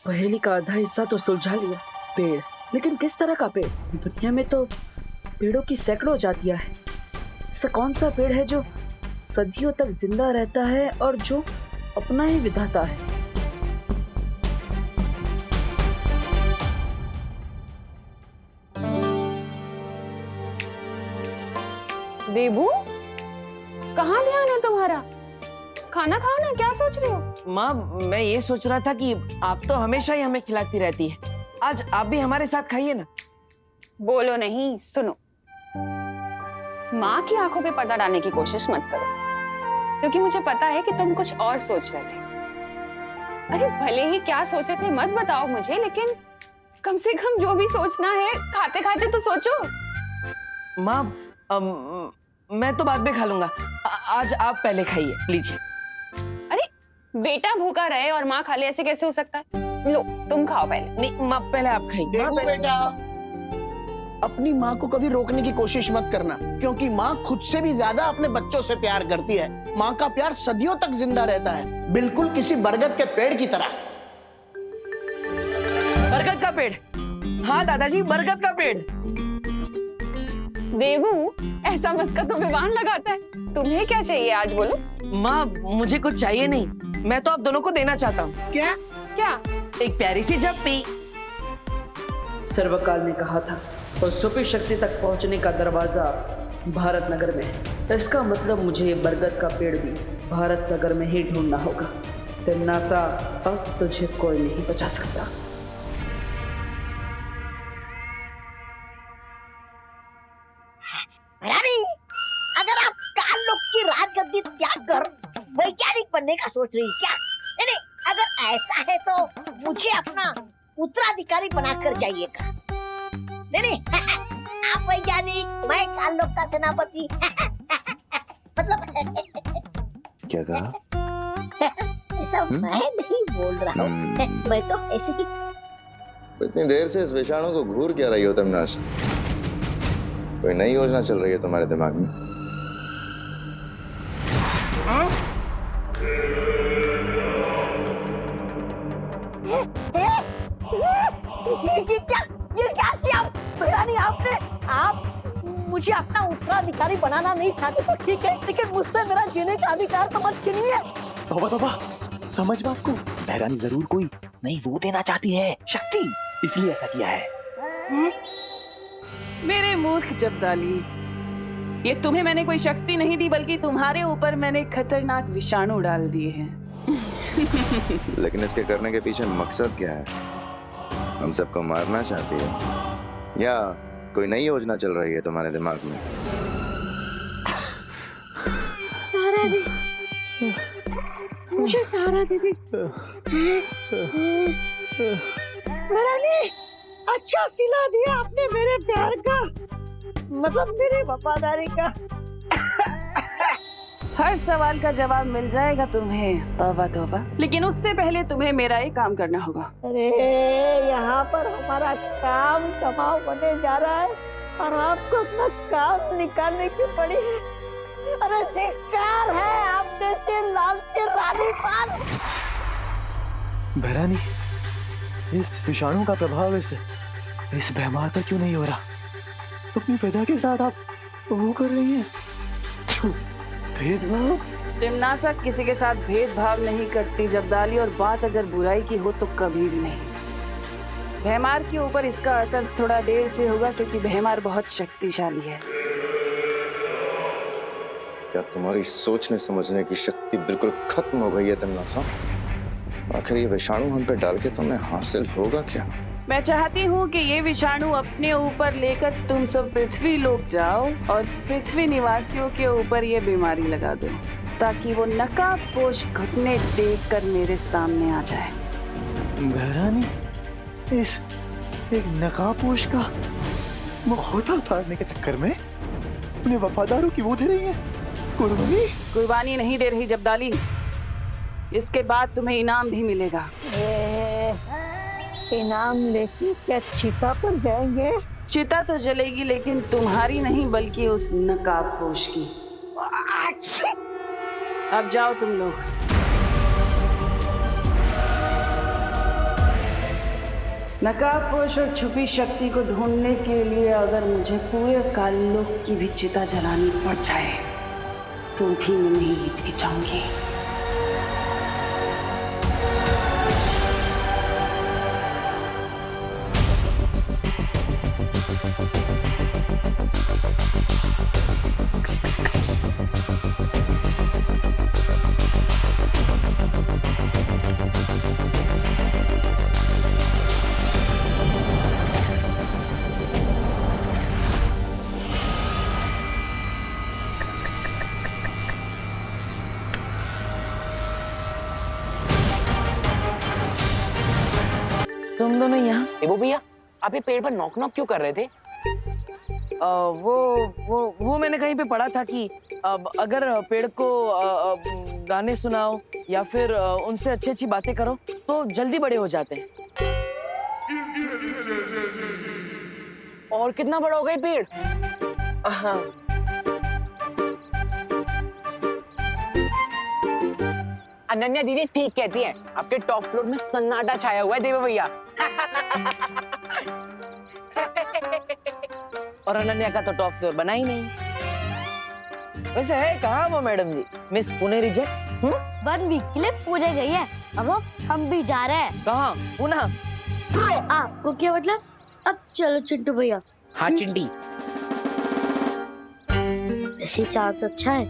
पहेली का आधा हिस्सा तो सुलझा लिया। पेड़, लेकिन किस तरह का पेड़? दुनिया में तो पेड़ों की सैकड़ों जातियां हैं। ऐसा कौन सा पेड़ है जो सदियों तक जिंदा रहता है और जो अपना ही विधाता है? देबू, कहाँ ध्यान है तुम्हारा? खाना खाओ ना, क्या सोच रहे हो? माँ, मैं ये सोच रहा था कि आप तो हमेशा ही हमें खिलाती रहती है, आज आप भी हमारे साथ खाइए ना। बोलो नहीं, सुनो। माँ की आंखों पे पर्दा डालने की कोशिश मत करो, क्योंकि मुझे पता है कि तुम कुछ और सोच रहे थे। अरे भले ही क्या सोचे थे मत बताओ मुझे, लेकिन कम से कम जो भी सोचना है खाते खाते तो सोचो। माँ, मैं तो बाद में खा लूंगा, आज आप पहले खाइए, लीजिए। अरे बेटा भूखा रहे और माँ खा ले, ऐसे कैसे हो सकता है? लो तुम खाओ पहले। नहीं माँ, पहले आप खाइए। देखो बेटा, अपनी माँ को कभी रोकने की कोशिश मत करना, क्योंकि माँ खुद से भी ज्यादा अपने बच्चों से प्यार करती है। माँ का प्यार सदियों तक जिंदा रहता है, बिल्कुल किसी बरगद के पेड़ की तरह। बरगद का पेड़? हाँ दादाजी, बरगद का पेड़। देवू, ऐसा मस्का तो विवान लगाता है। तुम्हें क्या चाहिए आज, बोलो। माँ, मुझे कुछ चाहिए नहीं, मैं तो आप दोनों को देना चाहता हूँ। क्या? क्या? एक प्यारी सी झप्पी। सर्वकाल ने कहा था और सुपी शक्ति तक पहुंचने का दरवाजा भारत नगर में है। इसका मतलब मुझे ये बरगद का पेड़ भी भारत नगर में ही ढूंढना होगा। तिन्नासा, अब तुझे कोई नहीं बचा सकता। अगर आप काल लोग की राजगद्दी त्याग कर वैज्ञानिक बनने का सोच रही क्या? नहीं नहीं, अगर ऐसा है तो मुझे अपना उत्तराधिकारी बनाकर जाइएगा। नहीं नहीं, आप वैज्ञानिक, मैं काल लोग का सेनापति। मतलब क्या कहा? ऐसा मैं नहीं बोल रहा हूँ, मैं तो ऐसे ही। इतनी देर से इस विषाणु को घूर क्या रही हो तुम नास? कोई नई योजना चल रही है तुम्हारे दिमाग में? ये क्या किया? यानी आप मुझे अपना उत्तराधिकारी बनाना नहीं चाहते तो ठीक है, लेकिन मुझसे मेरा जीने का अधिकार तो मत छीनिए। तौबा तौबा, समझ बात को। बहरानी जरूर कोई नहीं वो देना चाहती है, शक्ति, इसलिए ऐसा किया है। मेरे मूर्ख जब्दाली, ये तुम्हें मैंने कोई शक्ति नहीं दी, बल्कि तुम्हारे ऊपर मैंने खतरनाक विषाणु डाल दिए हैं। लेकिन इसके करने के पीछे मकसद क्या है? हम सबको मारना चाहती है या कोई नई योजना चल रही है तुम्हारे दिमाग में? सहारा दे, मुझे सहारा दे दे। मैंने अच्छा सिला दिया आपने मेरे प्यार का, मतलब मेरी वफादारी का। हर सवाल का जवाब मिल जाएगा तुम्हें, तौबा तौबा। लेकिन उससे पहले तुम्हें मेरा एक काम करना होगा। अरे यहाँ पर हमारा काम कमाओ बने जा रहा है और आपको अपना काम निकालने की पड़ी है। अरे धिक्कार है आप जैसे लाल के रानी पान। बहरानी, इस विषाणु का प्रभाव इस बेमार पर क्यों नहीं हो रहा? अपनी प्रजा के साथ आप वो कर रही हैं, भेदभाव। तिम्नासा किसी के साथ भेदभाव नहीं करती जब्दाली, और बात अगर बुराई की हो तो कभी भी नहीं। भैमार के ऊपर इसका असर थोड़ा देर से होगा, क्योंकि भैमार बहुत शक्तिशाली है। क्या तुम्हारी सोचने समझने की शक्ति बिल्कुल खत्म हो गई है तिम्नासा? आखिर ये विषाणु हम पे डाल के तुम्हें हासिल होगा क्या? मैं चाहती हूँ कि ये विषाणु अपने ऊपर लेकर तुम सब पृथ्वी लोक जाओ और पृथ्वी निवासियों के ऊपर ये बीमारी लगा दो, ताकि वो नकाबपोश घुटने देख कर मेरे सामने आ जाए। बहरानी, इस एक नकाबपोश का मुखौटा उतारने के चक्कर में अपने वफादारों की वो दे रही है कुर्बानी। कुर्बानी नहीं दे रही जब्दाली, इसके बाद तुम्हें इनाम भी मिलेगा। इनाम लेके क्या चिता पर जाएंगे? चिता तो जलेगी, लेकिन तुम्हारी नहीं बल्कि उस नकाबपोश की। अब जाओ तुम लोग। नकाबपोश और छुपी शक्ति को ढूंढने के लिए अगर मुझे पूरे कालोक की भी चिता जलानी पड़ जाए तो भी मैं नहीं हिचकिचाऊंगी। तुम दोनों यहाँ? देवो भैया, आप ये पेड़ पर नॉक नॉक क्यों कर रहे थे? वो मैंने कहीं पे पढ़ा था कि अगर पेड़ को गाने सुनाओ या फिर उनसे अच्छी अच्छी बातें करो तो जल्दी बड़े हो जाते हैं। और कितना बड़ा हो गया पेड़? हाँ। अनन्या दीदी ठीक कहती है, आपके टॉप फ्लोर में सन्नाटा छाया हुआ है देवो भैया। और अनन्या का तो टॉप फ्लोर बना ही नहीं। वैसे है कहाँ वो मैडम जी, मिस पुनेरी जी? 1 वीक के लिए पूरे गई है। अब हम भी जा रहे हैं। कहाँ? पुणे? आपको क्या मतलब? अब चलो चिंटू भैया। हाँ चिंटी। ऐसी चांस अच्छा है,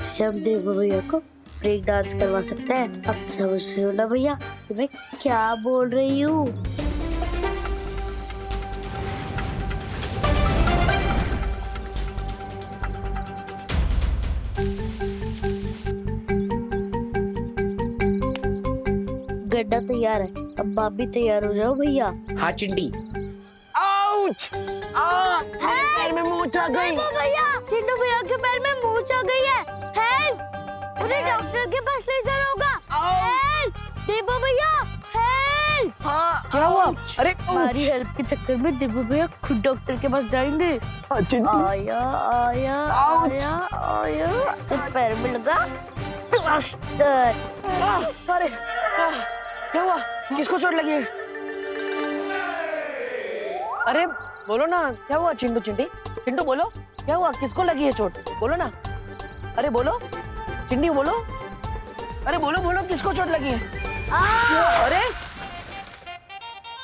ऐसे हम देवो भैया को ब्रेक डांस करवा सकते हैं। अब समझ रहे हो ना भैया कि मैं क्या बोल रही हूँ? गड्ढा तैयार है, अब आप भी तैयार हो जाओ भैया। हाँ चिंटी। आउच! पैर में मोच आ गई। भैया, चिंटू भैया के पैर में मोच आ गई है। हेल्प! उन्हें डॉक्टर के पास ले जाना होगा। हेल्प! देवो भैया, हेल्प! हाँ, क्या हुआ? अरे हमारी हेल्प के चक्कर में देवो भैया खुद डॉक्टर के पास जाएंगे। हाँ चिंटी। आया आया आया आया, इस पैर में लगा प्लास्टर। अरे क्या हुआ? किसको चोट लगी है? अरे बोलो ना, क्या हुआ? चिंटू चिंटी, चिंटू बोलो, क्या हुआ? किसको लगी है चोट? बोलो ना। अरे बोलो चिंटी, बोलो। अरे बोलो बोलो, किसको चोट लगी है?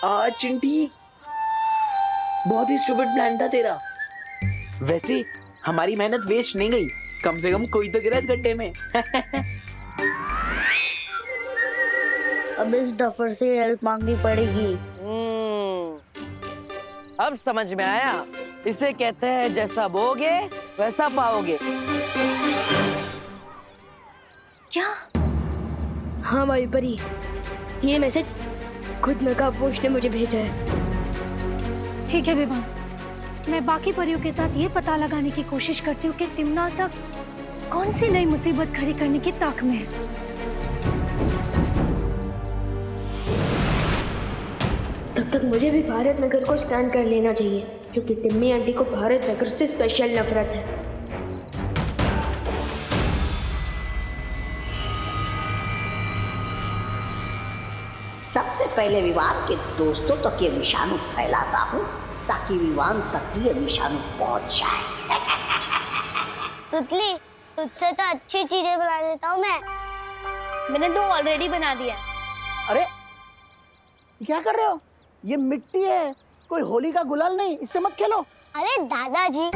अरे चिंटी, बहुत ही स्टूपिड प्लान था तेरा। वैसे हमारी मेहनत वेस्ट नहीं गई, कम से कम कोई तो गिरा इस गड्ढे में। अब इस डफर से हेल्प मांगनी पड़ेगी। अब समझ में आया, इसे कहते हैं जैसा बोगे वैसा पाओगे। क्या? हाँ भाई परी, ये मैसेज खुद नकाबपोश ने मुझे भेजा है। ठीक है विवान, मैं बाकी परियों के साथ ये पता लगाने की कोशिश करती हूँ कि तिम्नासा कौन सी नई मुसीबत खड़ी करने की ताक में है। तब तक मुझे भी भारत नगर को स्कैन कर लेना चाहिए, क्योंकि तिम्मी आंटी को भारत नगर से स्पेशल नफरत है। सबसे पहले विवान के दोस्तों तक ये विषाणु फैलाता हूँ ताकि विवान तक ये विषाणु पहुंच जाए। तुतली, तुझसे तो अच्छी चीजें बना लेता हूँ मैं। मैंने 2 ऑलरेडी बना दिया। अरे क्या कर रहे हो? ये मिट्टी है, कोई होली का गुलाल नहीं, इससे मत खेलो। अरे दादाजी,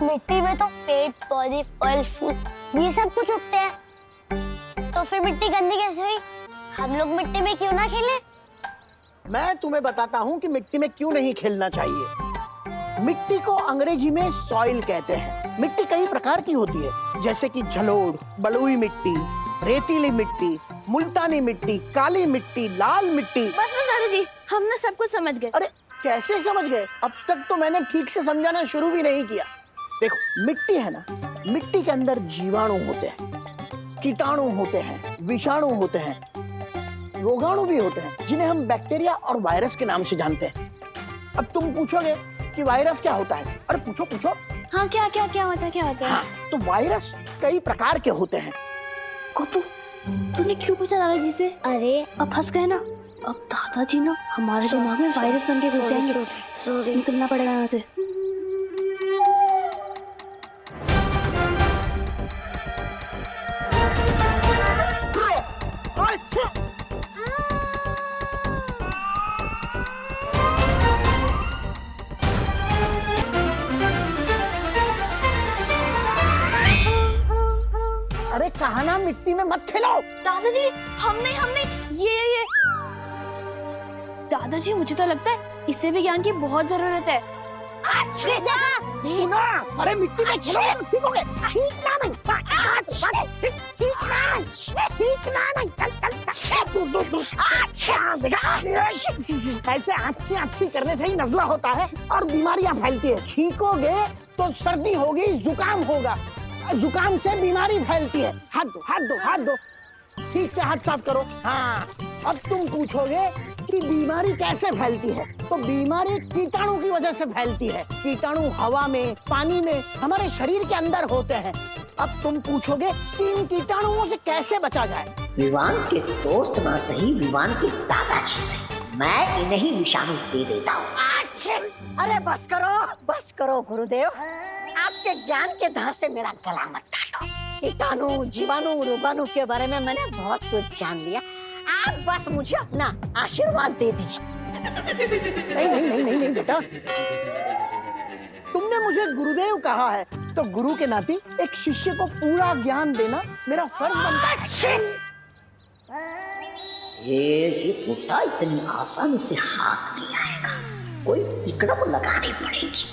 मिट्टी में तो पेड़ पौधे फल फूल ये सब कुछ उगते हैं, तो फिर मिट्टी गंदी कैसे हुई? हम लोग मिट्टी में क्यों ना खेलें? मैं तुम्हें बताता हूँ कि मिट्टी में क्यों नहीं खेलना चाहिए। मिट्टी को अंग्रेजी में सॉइल कहते हैं। मिट्टी कई प्रकार की होती है, जैसे कि जलोढ़, बलुई मिट्टी, रेतीली मिट्टी, मुल्तानी मिट्टी, काली मिट्टी, लाल मिट्टी। बस दादाजी, हम ना सब कुछ समझ गए। अरे कैसे समझ गए? अब तक तो मैंने ठीक से समझाना शुरू भी नहीं किया। देखो, मिट्टी है ना, मिट्टी के अंदर जीवाणु होते हैं, कीटाणु होते हैं, विषाणु होते हैं, रोगाणु भी होते हैं, जिन्हें हम बैक्टीरिया और वायरस के नाम से जानते हैं। अब तुम पूछोगे कि वायरस क्या होता है? अरे पूछो पूछो। हाँ, क्या क्या क्या होता है, क्या होता है? हाँ, तो वायरस कई प्रकार के होते हैं। गोपू, तूने क्यों पूछा दादाजी से? अरे अब फंस गए ना, अब दादाजी ना हमारे दिमाग में वायरस बन के घुस जाएंगे। निकलना पड़ेगा यहाँ से। अरे कहा ना मिट्टी में मत खेलो। दादाजी हमने ये दादाजी मुझे तो लगता है इससे भी ज्ञान की बहुत जरूरत है। सुना, अरे मिट्टी में खेलो सीखोगे। सीखना नहीं, सीखना नहीं। ऐसे अच्छी करने से ही नजला होता है और बीमारियां फैलती है। छींकोगे तो सर्दी होगी, जुकाम होगा, जुकाम से बीमारी फैलती है। हाथ दो, हाथ दो, हाथ दो, ठीक से हाथ साफ करो। हाँ, अब तुम पूछोगे कि बीमारी कैसे फैलती है, तो बीमारी कीटाणु की वजह से फैलती है। कीटाणु हवा में, पानी में, हमारे शरीर के अंदर होते हैं। अब तुम पूछोगे कि इन कीटाणुओं से कैसे बचा जाए। विवान के दोस्त ना सही, विवान के दादाजी से मैं इन्हें विषाणु दे देता हूँ। अरे बस करो गुरुदेव, आपके ज्ञान के धार से मेरा गला मत काटो। कीटाणु, जीवाणु, रोगाणु के बारे में मैंने बहुत कुछ जान लिया। आप बस मुझे अपना आशीर्वाद दे दीजिए। नहीं बेटा, तुमने मुझे गुरुदेव कहा है तो गुरु के नाते एक शिष्य को पूरा ज्ञान देना मेरा फर्ज बनता है। ये कुत्ता इतनी आसानी से हाथ नहीं आएगा, कोई तिकड़म लगानी पड़ेगी।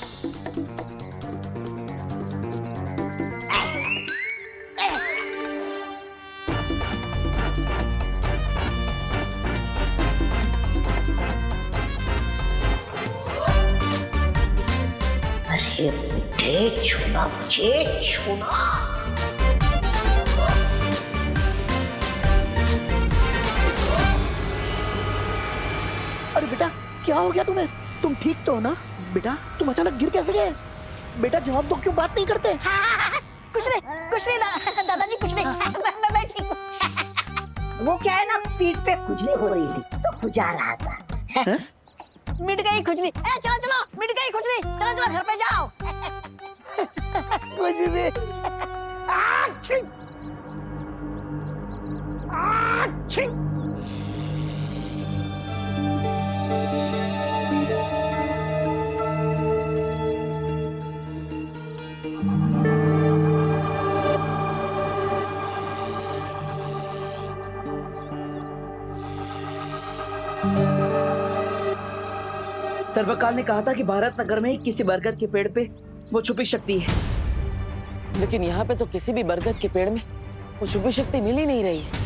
अरे मुझे छूना, मुझे छूना। अरे बेटा, क्या हो गया तुम्हें? तुम ठीक तो हो ना? बेटा तुम अचानक गिर कैसे गए? बेटा जवाब दो, क्यों बात नहीं करते? कुछ नहीं दादाजी, कुछ नहीं। मैं ठीक हूँ। वो क्या है ना, पीठ पे खुजली हो रही थी तो खुजा रहा था। मिट गई खुजली। चलो मिट गई खुजली, चलो घर पे जाओ। कुछ भी। सर्वकाल ने कहा था कि भारत नगर में किसी बरगद के पेड़ पे वो छुपी शक्ति है, लेकिन यहाँ पे तो किसी भी बरगद के पेड़ में वो छुपी शक्ति मिल ही नहीं रही है।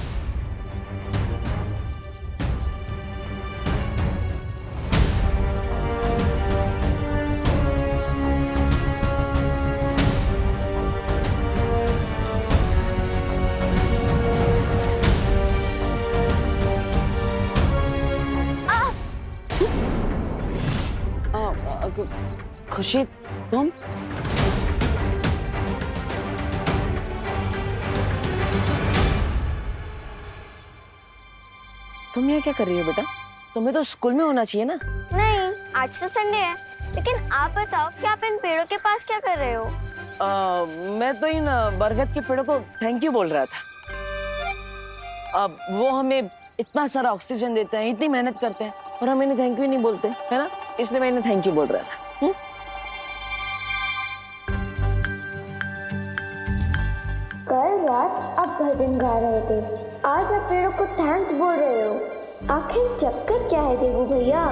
खुशी, तुम? तुम यहाँ क्या कर रही हो बेटा? तुम्हें तो स्कूल में होना चाहिए ना। नहीं, आज तो संडे है। लेकिन आप बताओ कि आप इन पेड़ों के पास क्या कर रहे हो? मैं तो इन बरगद के पेड़ों को थैंक यू बोल रहा था। अब वो हमें इतना सारा ऑक्सीजन देते हैं, इतनी मेहनत करते हैं, और हम इन्हें थैंक यू नहीं बोलते, है ना? इसलिए मैं इन्हें थैंक यू बोल रहा था। कल रात आप भजन गा रहे थे, आज आप पेड़ों को थैंक्स बोल रहे हो। आखिर चक्कर क्या है देवू भैया?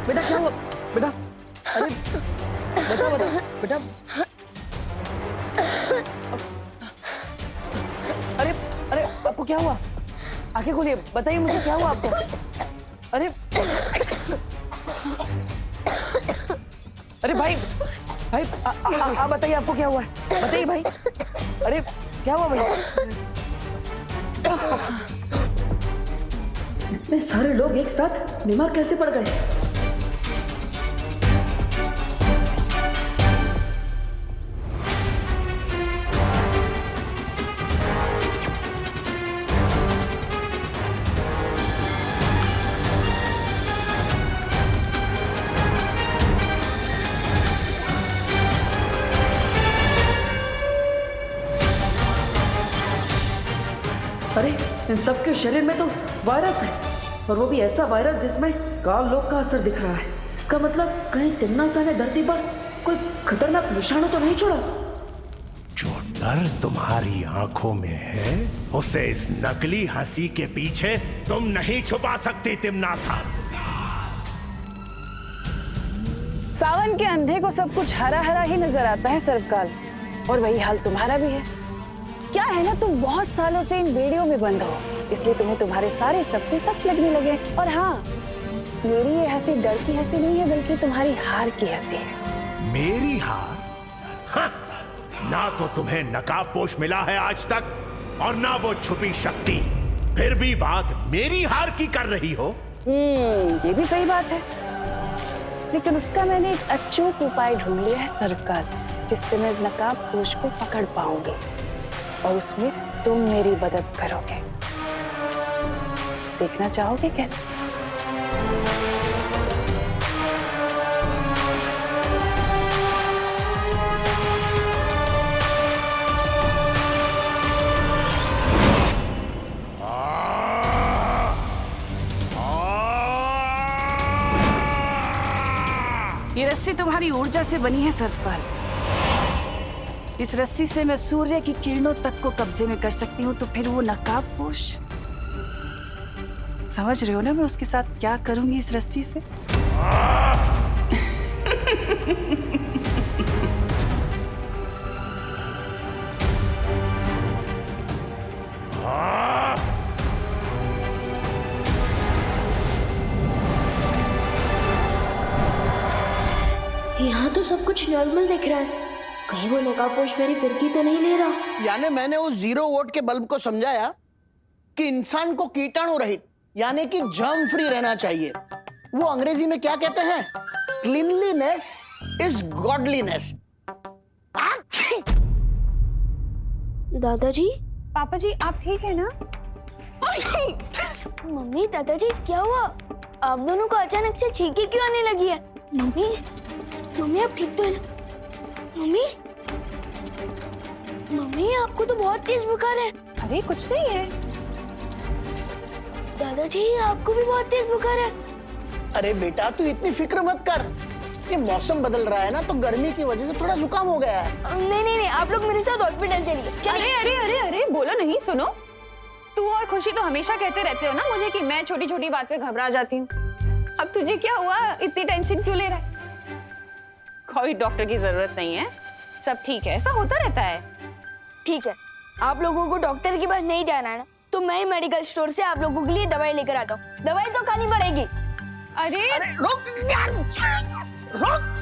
बेटा क्या हुआ? बेटा, अरे बता बेटा। अरे आपको क्या हुआ? आंखें खोलिए, बताइए मुझे क्या हुआ आपको? अरे अरे भाई भाई आप बताइए आपको क्या हुआ है, बताइए भाई। अरे क्या हुआ भाई? इतने सारे लोग एक साथ बीमार कैसे पड़ गए? अरे इन सबके शरीर में तो वायरस है, और वो भी ऐसा वायरस जिसमें काल लोक का असर दिख रहा है। इसका मतलब कहीं तिम्नासा ने धरती पर कोई खतरनाक विषाणु तो नहीं छोड़ा? जो डर तुम्हारी आंखों में है उसे इस नकली हंसी के पीछे तुम नहीं छुपा सकती तिम्नासा। सावन के अंधे को सब कुछ हरा हरा ही नजर आता है सर्वकाल, और वही हाल तुम्हारा भी है। क्या है ना, तुम बहुत सालों से इन बेड़ियों में बंद हो, इसलिए तुम्हें तुम्हारे सारे सपने सच लगने लगे। और हाँ, मेरी ये हंसी डर की हंसी नहीं है, बल्कि तुम्हारी हार की हंसी है। मेरी हार? हाँ, ना तो तुम्हें नकाबपोश मिला है आज तक, और ना वो छुपी शक्ति, फिर भी बात मेरी हार की कर रही हो। ये भी सही बात है, लेकिन उसका मैंने एक अचूक उपाय ढूंढ लिया है सर्वकाल, जिससे मैं नकाबपोश को पकड़ पाऊंगी, और उसमें तुम मेरी मदद करोगे। देखना चाहोगे कैसे? ये रस्सी तुम्हारी ऊर्जा से बनी है सर्वपाल। इस रस्सी से मैं सूर्य की किरणों तक को कब्जे में कर सकती हूँ, तो फिर वो नकाबपोश, समझ रहे हो ना मैं उसके साथ क्या करूंगी इस रस्सी से? यहाँ तो सब कुछ नॉर्मल दिख रहा है, कहीं वो नकाबपोश मेरी फिरकी तो नहीं ले रहा। यानी मैंने उस 0 वोल्ट के बल्ब को समझाया कि इंसान को कीटाणु रहित यानी कि जर्म फ्री रहना चाहिए। वो अंग्रेजी में क्या कहते हैं? Cleanliness is godliness. दादाजी, पापा जी आप ठीक है ना? मम्मी, दादाजी क्या हुआ? आप दोनों को अचानक से छींके क्यों आने लगी है? मम्मी, मम्मी आप ठीक तो है ना? मम्मी, मम्मी आपको तो बहुत तेज बुखार है। अरे कुछ नहीं है। दादाजी आपको भी बहुत तेज बुखार है। अरे बेटा तू इतनी फिक्र मत कर, ये मौसम बदल रहा है ना, तो गर्मी की वजह से थोड़ा जुकाम हो गया है। नहीं नहीं नहीं, आप लोग मेरे साथ हॉस्पिटल चलिए। अरे अरे अरे अरे बोलो नहीं, सुनो। तू और खुशी तो हमेशा कहते रहते हो ना मुझे कि मैं छोटी छोटी बात पे घबरा जाती हूँ। अब तुझे क्या हुआ? इतनी टेंशन क्यों ले रहा है? कोई डॉक्टर की जरूरत नहीं है, सब ठीक है, ऐसा होता रहता है। ठीक है, आप लोगों को डॉक्टर के पास नहीं जाना है ना, तो मैं ही मेडिकल स्टोर से आप लोगों के लिए दवाई लेकर आता हूँ। दवाई तो खानी पड़ेगी। अरे अरे रुक यार, रुक।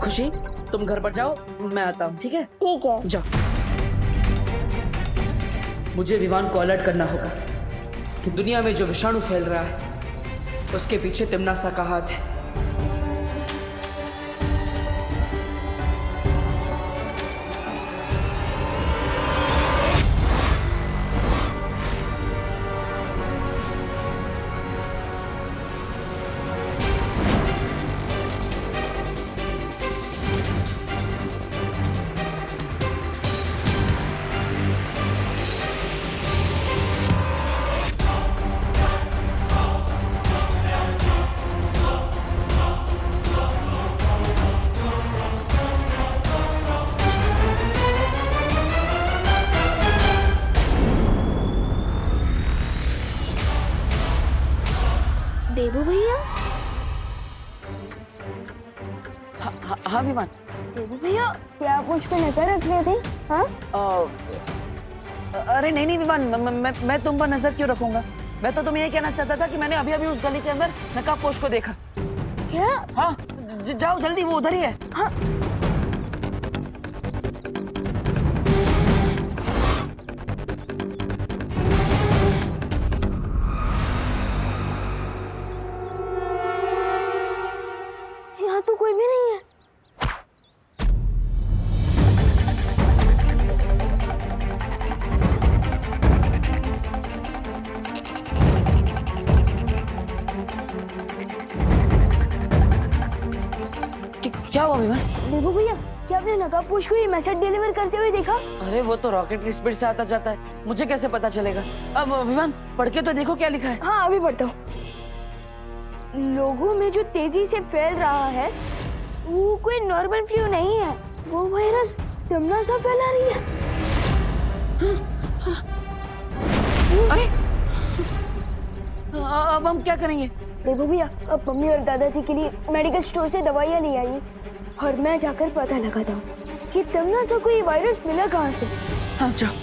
खुशी तुम घर पर जाओ, मैं आता हूँ। ठीक है? ठीक है। जाओ। मुझे विवान को अलर्ट करना होगा कि दुनिया में जो विषाणु फैल रहा है उसके पीछे तिम्नासा का हाथ है। देबू भैया, हाँ विमान। देबू भैया, क्या आप मुझ पे नजर रख रहे थे? हाँ? अरे नहीं नहीं विमान, मैं तुम पर नजर क्यों रखूंगा? मैं तो तुम्हें ये कहना चाहता था कि मैंने अभी अभी उस गली के अंदर नकाबपोश को देखा। क्या? हाँ, जाओ जल्दी, वो उधर ही है। हाँ। यहाँ तो कोई भी नहीं है। क्या हुआ विमान? देबू भैया, क्या आपने नकाबपोश को ये मैसेज डिलीवर करते हुए देखा? अरे वो तो रॉकेट की स्पीड से आता जाता है, मुझे कैसे पता चलेगा? अब विमान पढ़ के तो देखो क्या लिखा है। हाँ, अभी पढ़ता हूँ। लोगों में जो तेजी से फैल रहा है वो कोई नॉर्मल फ्लू नहीं है, वो वायरस तिमना सा फैला रही है। अरे अब हम क्या करेंगे? देखो भैया, अब मम्मी और दादाजी के लिए मेडिकल स्टोर से दवाइयाँ ले आई और मैं जाकर पता लगाता हूँ कि तिमना सा कोई वायरस मिला कहाँ से। हाँ जाओ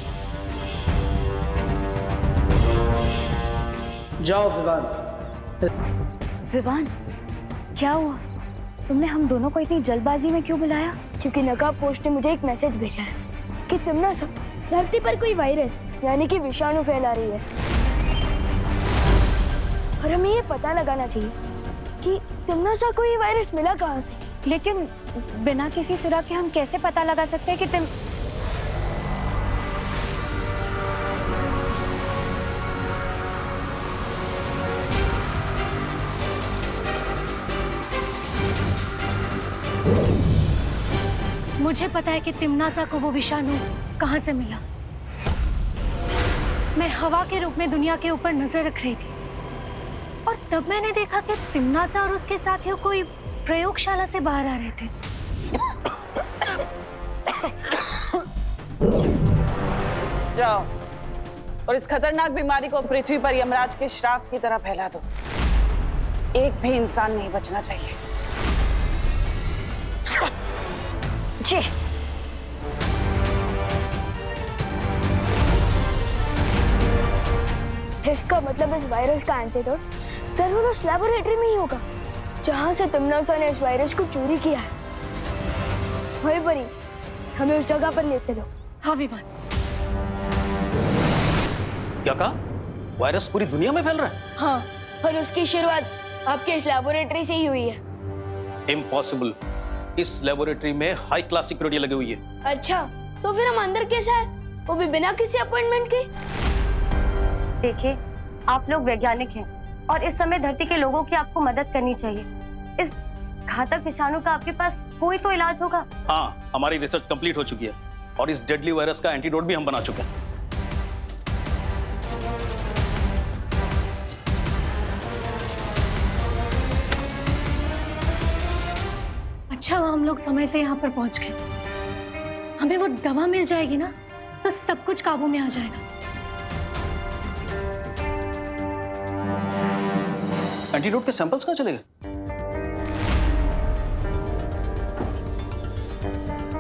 जाओ विवान। विवान, क्या हुआ? तुमने हम दोनों को इतनी जल्दबाजी में क्यों बुलाया? क्योंकि नकाबपोश ने मुझे एक मैसेज भेजा है कि तिमना सा धरती पर कोई वायरस यानी कि विषाणु फैला रही है और हमें ये पता लगाना चाहिए कि तिमना सा कोई वायरस मिला कहाँ से। लेकिन बिना किसी सुराग के हम कैसे पता लगा सकते हैं कि तुम... मुझे पता है कि तिमनासा को वो विषाणु कहाँ से मिला। मैं हवा के रूप में दुनिया के ऊपर नजर रख रही थी और तब मैंने देखा कि तिमनासा और उसके साथियों कोई प्रयोगशाला से बाहर आ रहे थे। जाओ और इस खतरनाक बीमारी को पृथ्वी पर यमराज के श्राप की तरह फैला दो। एक भी इंसान नहीं बचना चाहिए। जी। इसका मतलब इस वायरस का एंटीडोट जरूर उस लैबोरेटरी में ही होगा जहां से तिमनासा ने इस वायरस को चोरी किया है। वही परी, हमें उस जगह पर लेते दो। हाँ विवान। क्या कहा? वायरस पूरी दुनिया में फैल रहा है? हाँ, और उसकी शुरुआत आपके इस लैबोरेटरी से ही हुई है। इम्पॉसिबल। इस लैबोरेटरी में हाई क्लास सिक्योरिटी लगी हुई है। अच्छा, तो फिर हम अंदर कैसे आए? वो भी बिना किसी अपॉइंटमेंट के? देखिए, आप लोग वैज्ञानिक हैं और इस समय धरती के लोगों की आपको मदद करनी चाहिए। इस घातक विषाणु का आपके पास कोई तो इलाज होगा। हाँ, हमारी रिसर्च कंप्लीट हो चुकी है और इस डेडली वायरस का एंटीडोट भी हम बना चुके हैं। अच्छा, हम लोग समय से यहाँ पर पहुँच गए। हमें वो दवा मिल जाएगी ना, तो सब कुछ काबू में आ जाएगा। एंटीडोट के सैंपल्स कहाँ चले गए?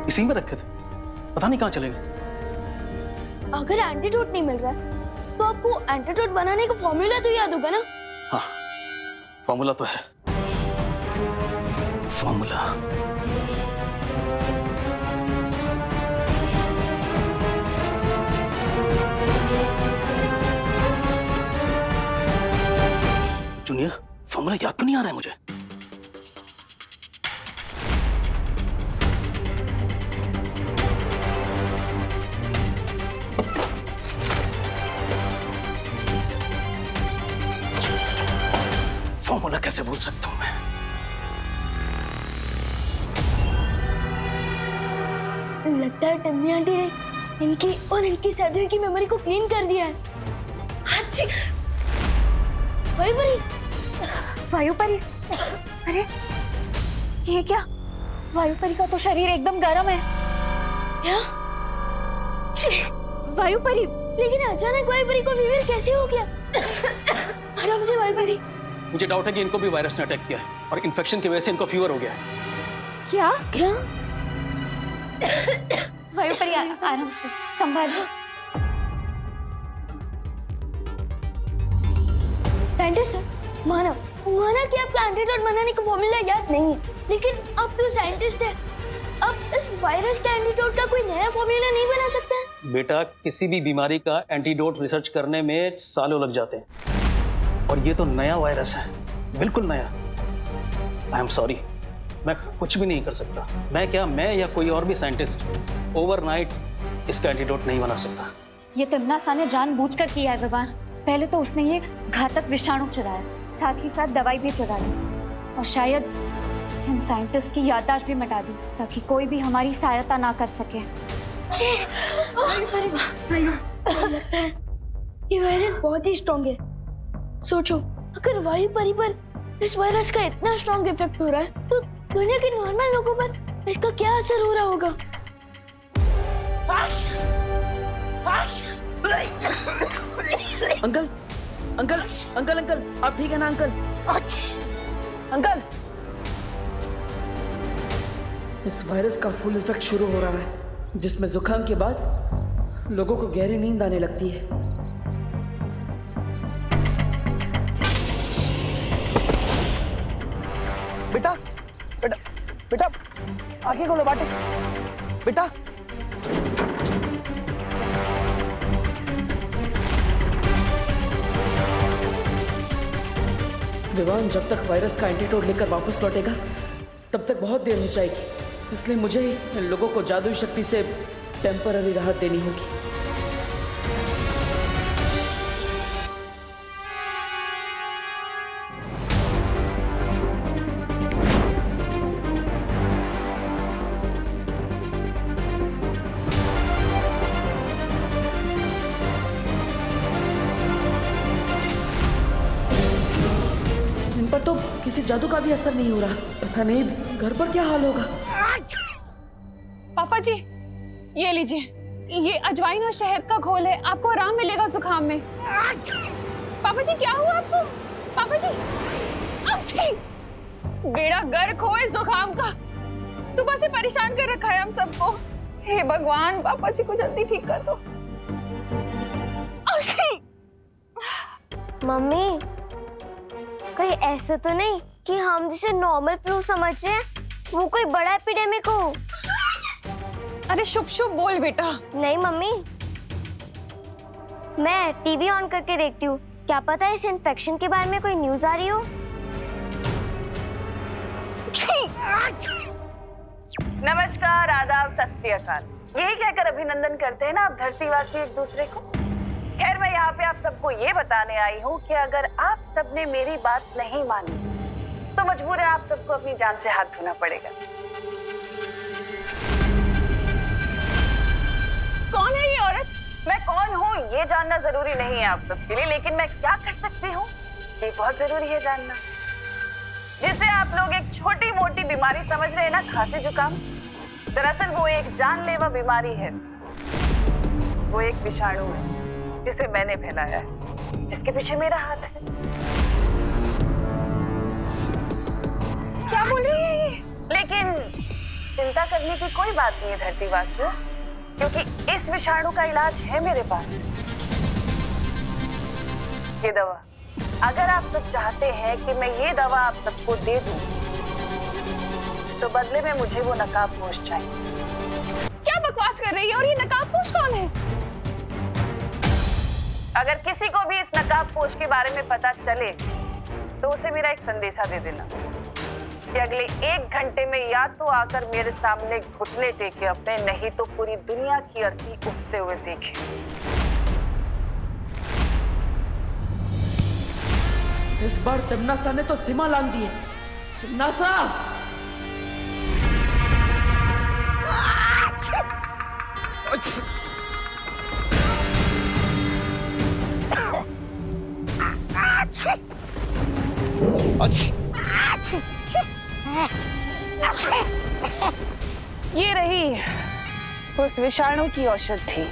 इसी में रखे थे, पता नहीं कहाँ चले गए। अगर एंटीडोट नहीं मिल रहा है तो आपको एंटीडोट बनाने का फॉर्मूला तो याद होगा ना? हाँ, फॉर्मूला तो है। फॉर्मूला जूनियर, फॉर्मूला याद तो नहीं आ रहा है मुझे। फॉर्मूला कैसे भूल सकता हूं मैं? लगता है टिम्मी आंटी ने इनकी और इनकी सदियों की मेमोरी को क्लीन कर दिया है। अच्छी। वही परी। वायुपरी, अरे ये क्या? वायुपरी का तो शरीर एकदम गर्म है। क्या? वायुपरी, लेकिन अचानक वायुपरी को फीवर कैसे हो गया? आराम से वायुपरी, मुझे डाउट है कि इनको भी वायरस ने अटैक किया है और इन्फेक्शन की वजह से इनको फीवर हो गया है। क्या क्या? वायुपरी आराम से संभालो। साइंटिस्ट सर, माना कि आपका एंटीडोट बनाने का फॉर्मूला याद नहीं है, लेकिन आप तो साइंटिस्ट हैं। अब इस वायरस के एंटीडोट का कोई नया फॉर्मूला नहीं बना सकते हैं? बेटा, किसी भी बीमारी का एंटीडोट रिसर्च करने में सालों लग जाते हैं और ये तो नया वायरस है, बिल्कुल नया। आई एम सॉरी, मैं कुछ भी नहीं कर सकता। मैं या कोई और भी साइंटिस्ट ओवरनाइट इसका एंटीडोट नहीं बना सकता। ये तिमनासा ने जानबूझकर किया है विवान। पहले तो उसने ये घातक विषाणु चुराया, साथ ही साथ दवाई भी चुरा ली और शायद इन साइंटिस्ट की याददाश्त भी मिटा दी ताकि कोई भी हमारी सहायता ना कर सके। लगता है ये वायरस बहुत ही स्ट्रॉन्ग है। सोचो, अगर वायुपरी पर इस वायरस का इतना स्ट्रॉन्ग इफेक्ट हो रहा है तो दुनिया के नॉर्मल लोगों पर इसका क्या असर हो रहा होगा? अंकल अंकल अंकल अंकल, आप ठीक है ना अंकल? अंकल, इस वायरस का फुल इफेक्ट शुरू हो रहा है, जिसमें जुकाम के बाद लोगों को गहरी नींद आने लगती है। बेटा बेटा बेटा, आंखें खोलो बाटे। बेटा विवान जब तक वायरस का एंटीडोट लेकर वापस लौटेगा तब तक बहुत देर हो जाएगी, इसलिए मुझे इन लोगों को जादुई शक्ति से टेम्पररी राहत देनी होगी। इन पर तो किसी जादू का भी असर नहीं हो रहा। पता नहीं घर पर क्या हाल होगा। पापा जी, ये लीजिए, ये अजवाइन और शहद का घोल है, आपको आराम मिलेगा जुकाम में। पापा जी, क्या हुआ आपको? पापा जी, बेड़ा गर्क हो इस जुकाम का, सुबह से परेशान कर रखा है हम सबको। हे भगवान, पापा जी को जल्दी ठीक कर दो। मम्मी, कहीं ऐसा तो नहीं कि हम जिसे नॉर्मल फ्लू समझ रहे हैं वो कोई बड़ा एपिडेमिक हो? अरे शुभ शुभ बोल बेटा। नहीं मम्मी, मैं टीवी ऑन करके देखती हूँ, क्या पता इस इन्फेक्शन के बारे में कोई न्यूज आ रही हो। नमस्कार, आदाब, सत श्री अकाल, यही कहकर अभिनंदन करते हैं ना आप धरतीवासी एक दूसरे को। खैर, मैं यहाँ पे आप सबको ये बताने आई हूँ कि अगर आप सबने मेरी बात नहीं मानी तो मजबूर है आप सबको अपनी जान से हाथ धोना पड़ेगा। कौन है ये औरत? मैं कौन हूँ ये जानना जरूरी नहीं है आप सबके लिए, लेकिन मैं क्या कर सकती हूँ ये बहुत जरूरी है जानना। जिसे आप लोग एक छोटी मोटी बीमारी समझ रहे हैं ना, खांसी जुकाम, दरअसल वो एक जानलेवा बीमारी है। वो एक विषाणु है जिसे मैंने फैलाया है, जिसके पीछे मेरा हाथ है। क्या बोल रही है ये? लेकिन चिंता करने की कोई बात नहीं है धरतीवासियों, क्योंकि इस विषाणु का इलाज है मेरे पास। ये दवा, अगर आप सब चाहते हैं कि मैं ये दवा आप सबको दे दूं, तो बदले में मुझे वो नकाबपोश चाहिए। क्या बकवास कर रही है? और ये नकाबपोश कौन है? अगर किसी को भी इस नकाबपोश के बारे में पता चले तो उसे मेरा एक संदेशा दे देना कि अगले 1 घंटे में या तो आकर मेरे सामने घुटने टेके अपने, नहीं तो पूरी दुनिया की अर्थी उठते हुए देखे। इस बार तिमनासा ने तो सीमा लांघ दी है। तिमनासा! ये रही उस विषाणु की औषधि,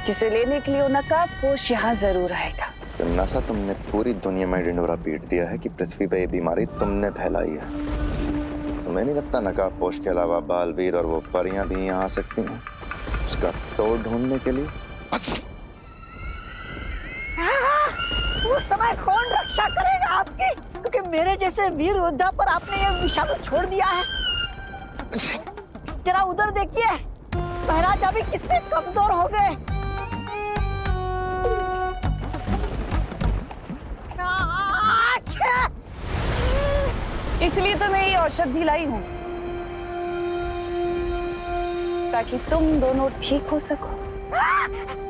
जिसे लेने के लिए वो नकाबपोश यहाँ जरूर आएगा। तमन्नासा, तुमने पूरी दुनिया में ढिंढोरा पीट दिया है कि पृथ्वी पे ये बीमारी तुमने फैलाई है। तुम्हें नहीं लगता नकाबपोश के अलावा बालवीर और वो परियां भी यहाँ आ सकती हैं उसका तोड़ ढूंढने के लिए? उस समय कौन रक्षा करेगा आपकी? क्योंकि मेरे जैसे वीर योद्धा पर आपने ये विषाणु छोड़ दिया है। जरा उधर देखिए, महाराज अभी कितने कमजोर हो गए। इसलिए तो मैं ये औषधि लाई हूँ, ताकि तुम दोनों ठीक हो सको।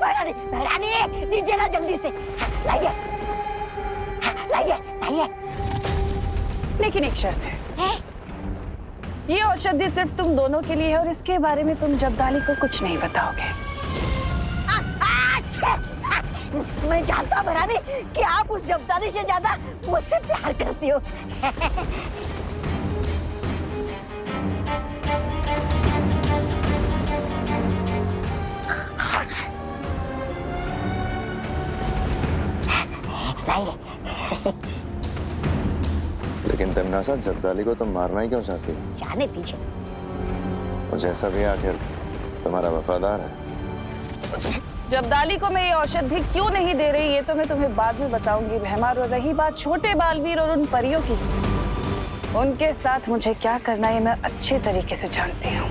महारानी, महारानी दीजिए ना जल्दी से, लाइए लाइए लाइए। लेकिन एक शर्त है, ये औषधि सिर्फ तुम दोनों के लिए है और इसके बारे में तुम जब्दाली को कुछ नहीं बताओगे। मैं जानता महारानी कि आप उस जब्दाली से ज्यादा मुझसे प्यार करती हो। लेकिन तमन्नासा, जब्दाली को तुम मारना ही क्यों चाहती हो? जाने दीजिए, और जैसा भी आखिर तुम्हारा वफादार है। जब्दाली को मैं ये औषधि क्यों नहीं दे रही, ये तो मैं तुम्हें बाद में बताऊंगी भैमार। और रही बात छोटे बालवीर और उन परियों की, उनके साथ मुझे क्या करना है मैं अच्छे तरीके से जानती हूँ।